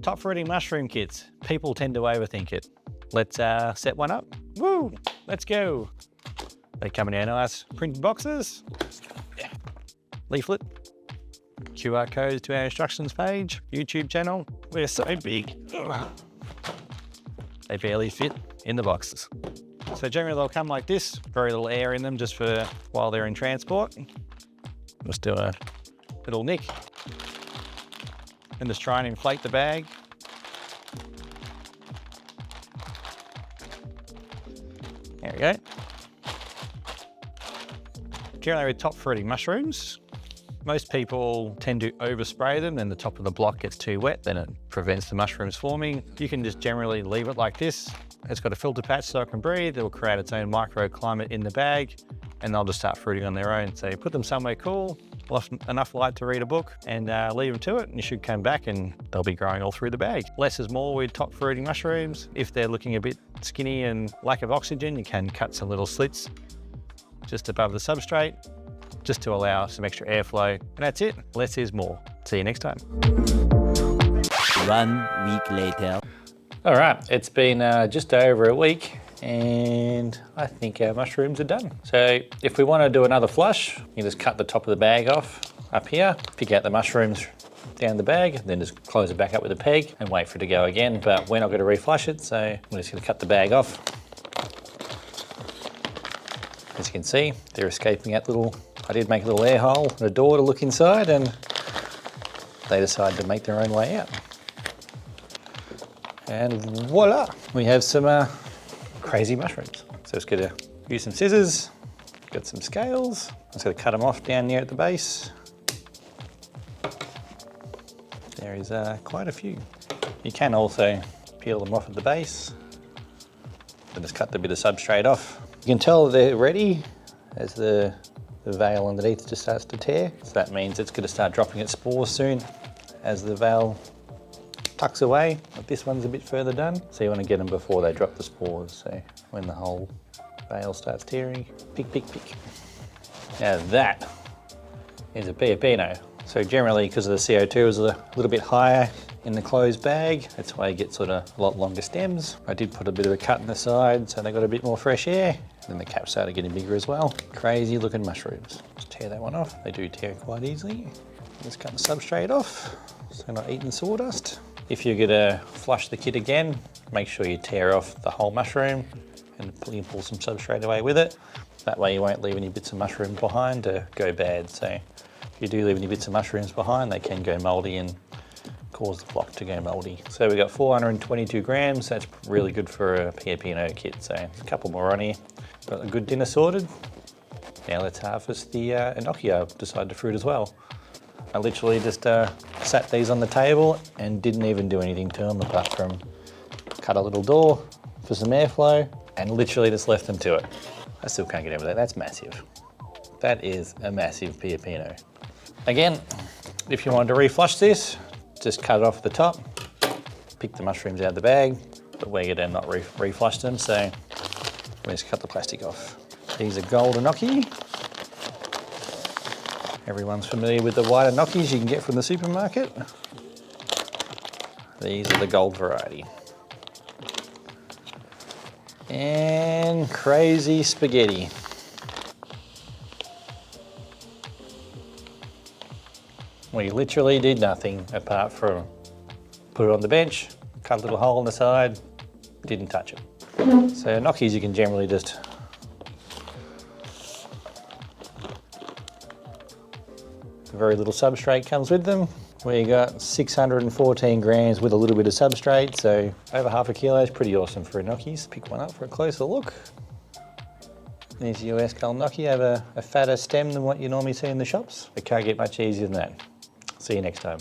Top fruiting mushroom kits. People tend to overthink it. Let's set one up. Woo! Let's go. They come in our nice printed boxes. Yeah. Leaflet. QR codes to our instructions page. YouTube channel. We're so big. They barely fit in the boxes. So generally they'll come like this. Very little air in them just for while they're in transport. Just do a little nick. And just try and inflate the bag. There we go. Generally with top fruiting mushrooms, most people tend to overspray them and the top of the block gets too wet, then it prevents the mushrooms forming. You can just generally leave it like this. It's got a filter patch so it can breathe. It'll create its own microclimate in the bag and they'll just start fruiting on their own. So you put them somewhere cool, enough light to read a book and leave them to it and you should come back and they'll be growing all through the bag. Less is more with top fruiting mushrooms. If they're looking a bit skinny and lack of oxygen, you can cut some little slits just above the substrate just to allow some extra airflow. And that's it, less is more. See you next time. 1 week later. All right, it's been just over a week and I think our mushrooms are done. So if we want to do another flush, you just cut the top of the bag off up here, pick out the mushrooms down the bag, then just close it back up with a peg and wait for it to go again. But we're not going to reflush it, so I'm just going to cut the bag off. As you can see, they're escaping that little, I did make a little air hole and a door to look inside and they decided to make their own way out. And voila, we have some crazy mushrooms. So just gonna use some scissors, got some scales. I'm just gonna cut them off down near at the base. There is quite a few. You can also peel them off at the base and just cut the bit of substrate off. You can tell they're ready as the veil underneath just starts to tear. So that means it's gonna start dropping its spores soon as the veil tucks away, but this one's a bit further done. So you want to get them before they drop the spores. So when the whole veil starts tearing, pick, pick, pick. Now that is a Pioppino. So generally, because of the CO2 is a little bit higher in the closed bag, that's why you get sort of a lot longer stems. I did put a bit of a cut in the side so they got a bit more fresh air. Then the cap started getting bigger as well. Crazy looking mushrooms. Just tear that one off. They do tear quite easily. Just cut the substrate off so they're not eating sawdust. If you're gonna flush the kit again, make sure you tear off the whole mushroom and pull some substrate away with it. That way you won't leave any bits of mushroom behind to go bad. So if you do leave any bits of mushrooms behind, they can go moldy and cause the block to go moldy. So we got 422 grams. That's really good for a Pioppino kit. So a couple more on here. Got a good dinner sorted. Now let's harvest the enoki I've decided to fruit as well. I literally just sat these on the table and didn't even do anything to them apart from cut a little door for some airflow and literally just left them to it. I still can't get over that. That's massive. That is a massive Pioppino. Again, if you wanted to reflush this, just cut it off the top, pick the mushrooms out of the bag, but we're gonna not reflush them, so we just cut the plastic off. These are Golden Enoki. Everyone's familiar with the white enokis you can get from the supermarket. These are the gold variety. And crazy spaghetti. We literally did nothing apart from put it on the bench, cut a little hole in the side, didn't touch it. So enokis you can generally just very little substrate comes with them. We got 614 grams with a little bit of substrate, so over half a kilo is pretty awesome for enokis. Pick one up for a closer look. These US Golden Enoki have a fatter stem than what you normally see in the shops. It can't get much easier than that. See you next time.